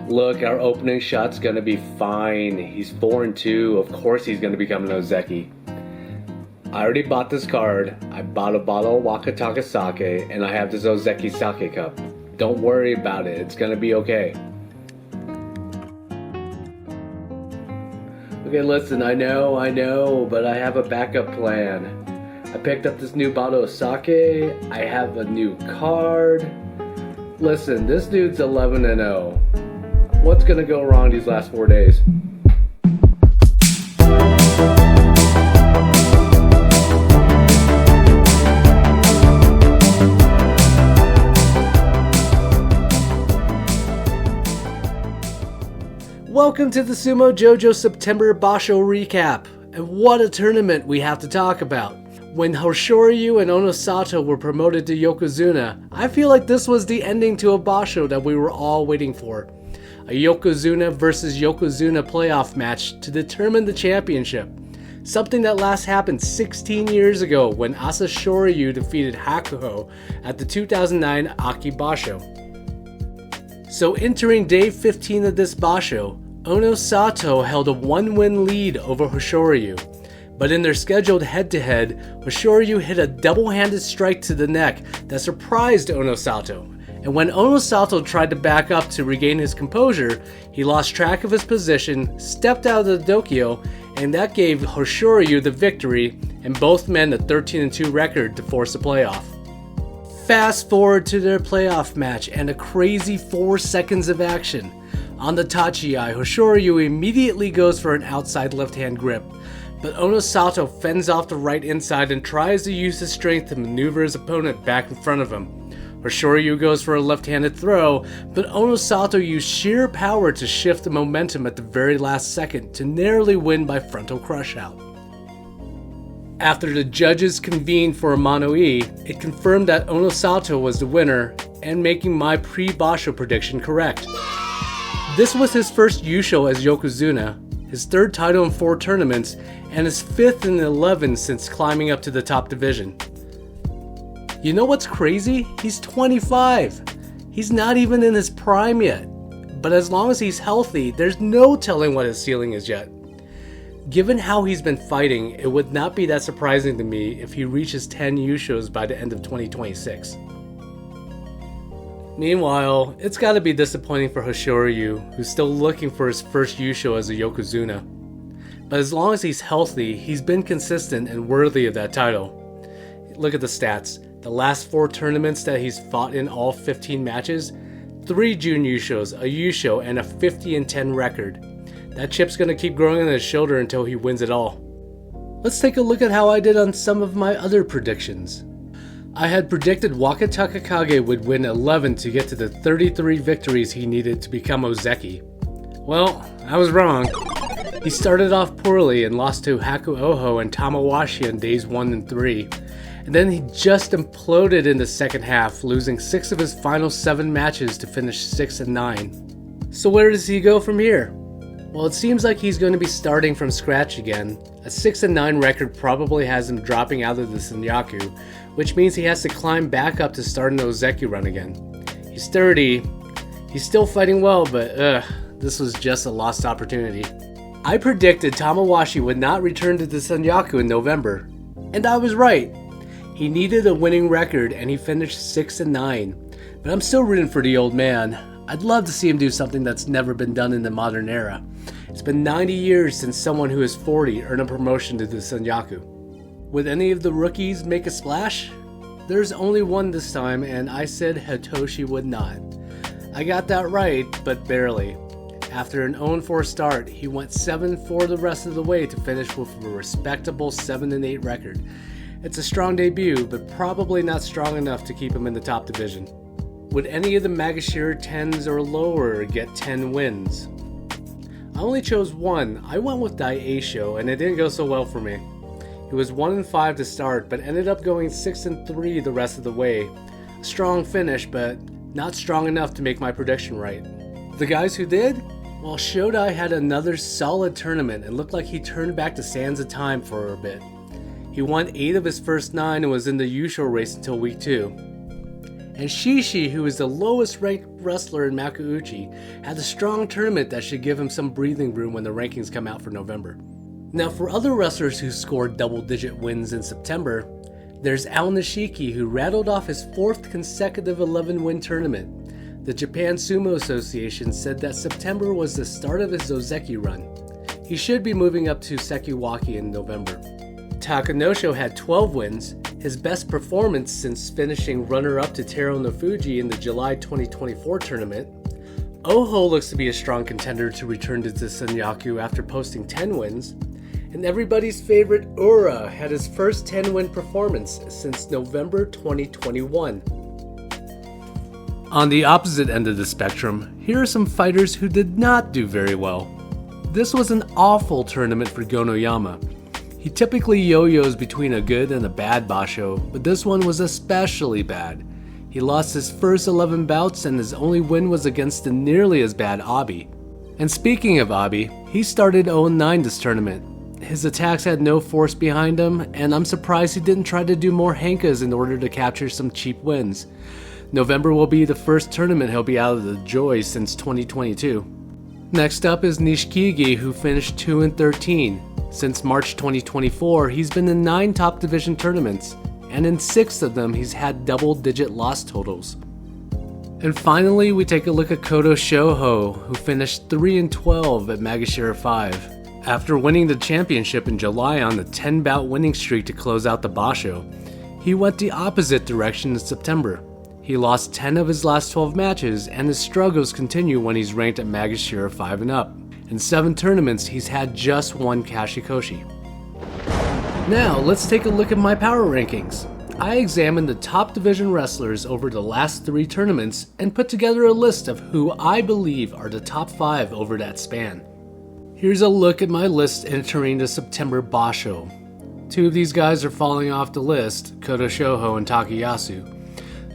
Look, our opening shot's gonna be fine. He's 4-2. Of course he's gonna become an ozeki. I already bought this card. I bought a bottle of Wakatakakage, and I have this ozeki sake cup. Don't worry about it. It's gonna be okay. Okay, listen, I know, but I have a backup plan. I picked up this new bottle of sake. I have a new card. Listen, this dude's 11-0. What's gonna go wrong these last 4 days? Welcome to the Sumo JoJo September Basho recap. And what a tournament we have to talk about. When Hoshoryu and Onosato were promoted to Yokozuna, I feel like this was the ending to a Basho that we were all waiting for. A Yokozuna versus Yokozuna playoff match to determine the championship. Something that last happened 16 years ago when Hoshoryu defeated Hakuho at the 2009 Aki Basho. So entering day 15 of this Basho, Onosato held a 1-win lead over Hoshoryu. But in their scheduled head-to-head, Hoshoryu hit a double-handed strike to the neck that surprised Onosato. And when Onosato tried to back up to regain his composure, he lost track of his position, stepped out of the dokkyo, and that gave Hoshoryu the victory and both men a 13-2 record to force a playoff. Fast forward to their playoff match and a crazy 4 seconds of action. On the tachi-ai, Hoshoryu immediately goes for an outside left-hand grip, but Onosato fends off the right inside and tries to use his strength to maneuver his opponent back in front of him. Hoshoryu goes for a left-handed throw, but Onosato used sheer power to shift the momentum at the very last second to narrowly win by frontal crush out. After the judges convened for a mono-e, it confirmed that Onosato was the winner and making my pre-Basho prediction correct. This was his first Yusho as Yokozuna, his third title in 4 tournaments, and his 5th in 11 since climbing up to the top division. You know what's crazy? He's 25. He's not even in his prime yet. But as long as he's healthy, there's no telling what his ceiling is yet. Given how he's been fighting, it would not be that surprising to me if he reaches 10 Yushos by the end of 2026. Meanwhile, it's gotta be disappointing for Hoshoryu, who's still looking for his first Yusho as a Yokozuna. But as long as he's healthy, he's been consistent and worthy of that title. Look at the stats. The last 4 tournaments that he's fought in all 15 matches, 3 Jun Yushos, a Yusho, and a 50-10 record. That chip's gonna keep growing on his shoulder until he wins it all. Let's take a look at how I did on some of my other predictions. I had predicted Wakatakakage would win 11 to get to the 33 victories he needed to become ozeki. Well, I was wrong. He started off poorly and lost to Hakuoho and Tamawashi on days 1 and 3. And then he just imploded in the second half, losing 6 of his final 7 matches to finish 6-9. So where does he go from here? Well, it seems like he's going to be starting from scratch again. A 6-9 record probably has him dropping out of the Senyaku, which means he has to climb back up to start an ozeki run again. He's 30. He's still fighting well, but this was just a lost opportunity. I predicted Tamawashi would not return to the Senyaku in November, and I was right. He needed a winning record and he finished 6-9, but I'm still rooting for the old man. I'd love to see him do something that's never been done in the modern era. It's been 90 years since someone who is 40 earned a promotion to the Senyaku. Would any of the rookies make a splash? There's only one this time, and I said Hitoshi would not. I got that right, but barely. After an 0-4 start, he went 7-4 the rest of the way to finish with a respectable 7-8 record. It's a strong debut, but probably not strong enough to keep him in the top division. Would any of the Magashira 10s or lower get 10 wins? I only chose one. I went with Daisho, and it didn't go so well for me. He was 1-5 to start, but ended up going 6-3 the rest of the way. A strong finish, but not strong enough to make my prediction right. The guys who did? Well, Shodai had another solid tournament and looked like he turned back the sands of time for a bit. He won 8 of his first 9 and was in the Yusho race until week 2. And Shishi, who is the lowest ranked wrestler in Makuuchi, had a strong tournament that should give him some breathing room when the rankings come out for November. Now for other wrestlers who scored double-digit wins in September, there's Ao Nishiki, who rattled off his 4th consecutive 11-win tournament. The Japan Sumo Association said that September was the start of his ozeki run. He should be moving up to Sekiwaki in November. Takanosho had 12 wins, his best performance since finishing runner-up to Teruo no Fuji in the July 2024 tournament. Oho looks to be a strong contender to return to Sanyaku after posting 10 wins. And everybody's favorite Ura had his first 10-win performance since November 2021. On the opposite end of the spectrum, here are some fighters who did not do very well. This was an awful tournament for Gonoyama. He typically yo-yos between a good and a bad basho, but this one was especially bad. He lost his first 11 bouts and his only win was against the nearly as bad Abi. And speaking of Abi, he started 0-9 this tournament. His attacks had no force behind him, and I'm surprised he didn't try to do more Henkas in order to capture some cheap wins. November will be the first tournament he'll be out of the joy since 2022. Next up is Nishikigi, who finished 2-13. Since March 2024, he's been in 9 top division tournaments, and in 6 of them he's had double-digit loss totals. And finally, we take a look at Kodo Shoho, who finished 3-12 at Magashira 5. After winning the championship in July on a 10-bout winning streak to close out the basho, he went the opposite direction in September. He lost 10 of his last 12 matches, and his struggles continue when he's ranked at Magashira 5 and up. In 7 tournaments, he's had just 1 Kashikoshi. Now, let's take a look at my power rankings. I examined the top division wrestlers over the last 3 tournaments and put together a list of who I believe are the top 5 over that span. Here's a look at my list entering the September Basho. 2 of these guys are falling off the list, Kodo Shoho and Takayasu.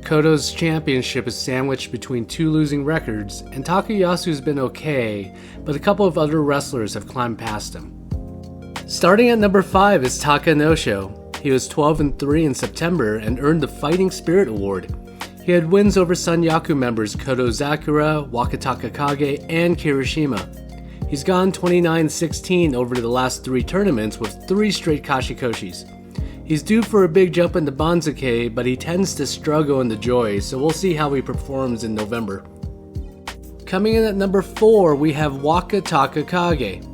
Kodo's championship is sandwiched between 2 losing records, and Takayasu's been okay, but a couple of other wrestlers have climbed past him. Starting at number 5 is Takanosho. He was 12-3 in September and earned the Fighting Spirit Award. He had wins over Sanyaku members Kodo Zakura, Wakatakakage, and Kirishima. He's gone 29-16 over the last 3 tournaments with 3 straight Kashikoshis. He's due for a big jump into Banzuke, but he tends to struggle in the Joy, so we'll see how he performs in November. Coming in at number 4, we have Wakatakakage.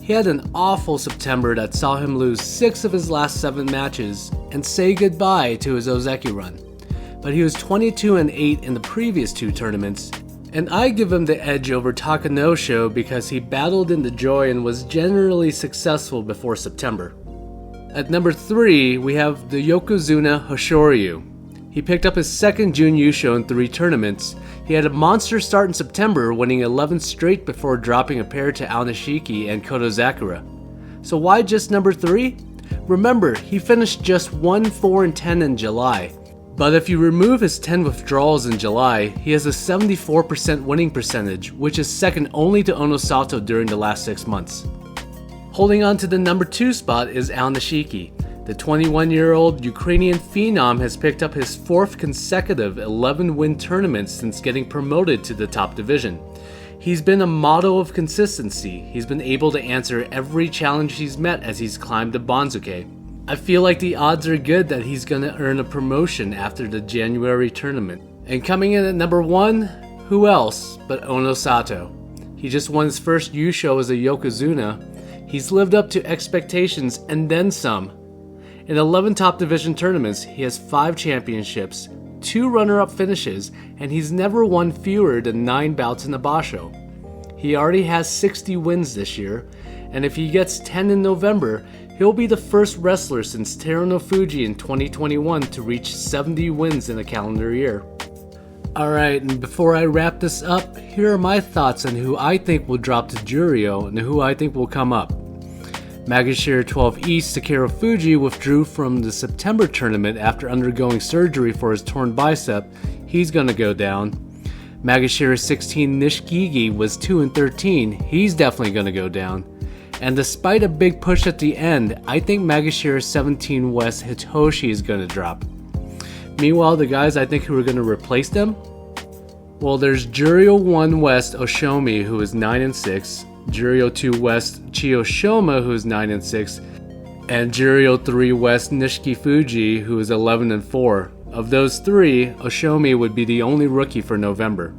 He had an awful September that saw him lose 6 of his last 7 matches and say goodbye to his ozeki run. But he was 22-8 in the previous 2 tournaments, and I give him the edge over Takanosho because he battled in the Joy and was generally successful before September. At number 3, we have the Yokozuna Hoshoryu. He picked up his 2nd Jun Yusho in 3 tournaments. He had a monster start in September, winning 11 straight before dropping a pair to Ao Nishiki and Kodo Zakura. So why just number 3? Remember, he finished just 1-4-10 in July. But if you remove his 10 withdrawals in July, he has a 74% winning percentage, which is second only to Onosato during the last 6 months. Holding on to the number 2 spot is Ao Nishiki. The 21-year-old Ukrainian phenom has picked up his 4th consecutive 11-win tournament since getting promoted to the top division. He's been a model of consistency. He's been able to answer every challenge he's met as he's climbed the Banzuke. I feel like the odds are good that he's going to earn a promotion after the January tournament. And coming in at number 1, who else but Onosato. He just won his first Yusho as a Yokozuna. He's lived up to expectations and then some. In 11 top division tournaments, he has 5 championships, 2 runner-up finishes, and he's never won fewer than 9 bouts in the Basho. He already has 60 wins this year, and if he gets 10 in November, he'll be the first wrestler since Teruo no Fuji in 2021 to reach 70 wins in a calendar year. Alright, and before I wrap this up, here are my thoughts on who I think will drop to Juryo and who I think will come up. Magashira 12 East Takeru Fuji withdrew from the September tournament after undergoing surgery for his torn bicep. He's gonna go down. Magashira 16 Nishikigi was 2-13. He's definitely gonna go down. And despite a big push at the end, I think Magashira 17 West Hitoshi is gonna drop. Meanwhile, the guys I think who are going to replace them? Well, there's Juryo 1 West Oshomi, who is 9-6, Juryo 2 West Chiyoshima, who is 9-6, and Juryo 3 West Nishiki Fuji, who is 11-4. Of those three, Oshomi would be the only rookie for November.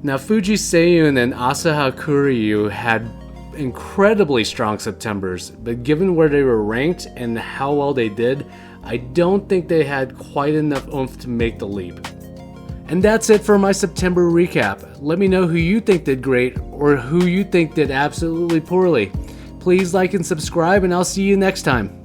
Now, Fuji Seiyun and Asaha Kuryu had incredibly strong Septembers, but given where they were ranked and how well they did, I don't think they had quite enough oomph to make the leap. And that's it for my September recap. Let me know who you think did great or who you think did absolutely poorly. Please like and subscribe, and I'll see you next time.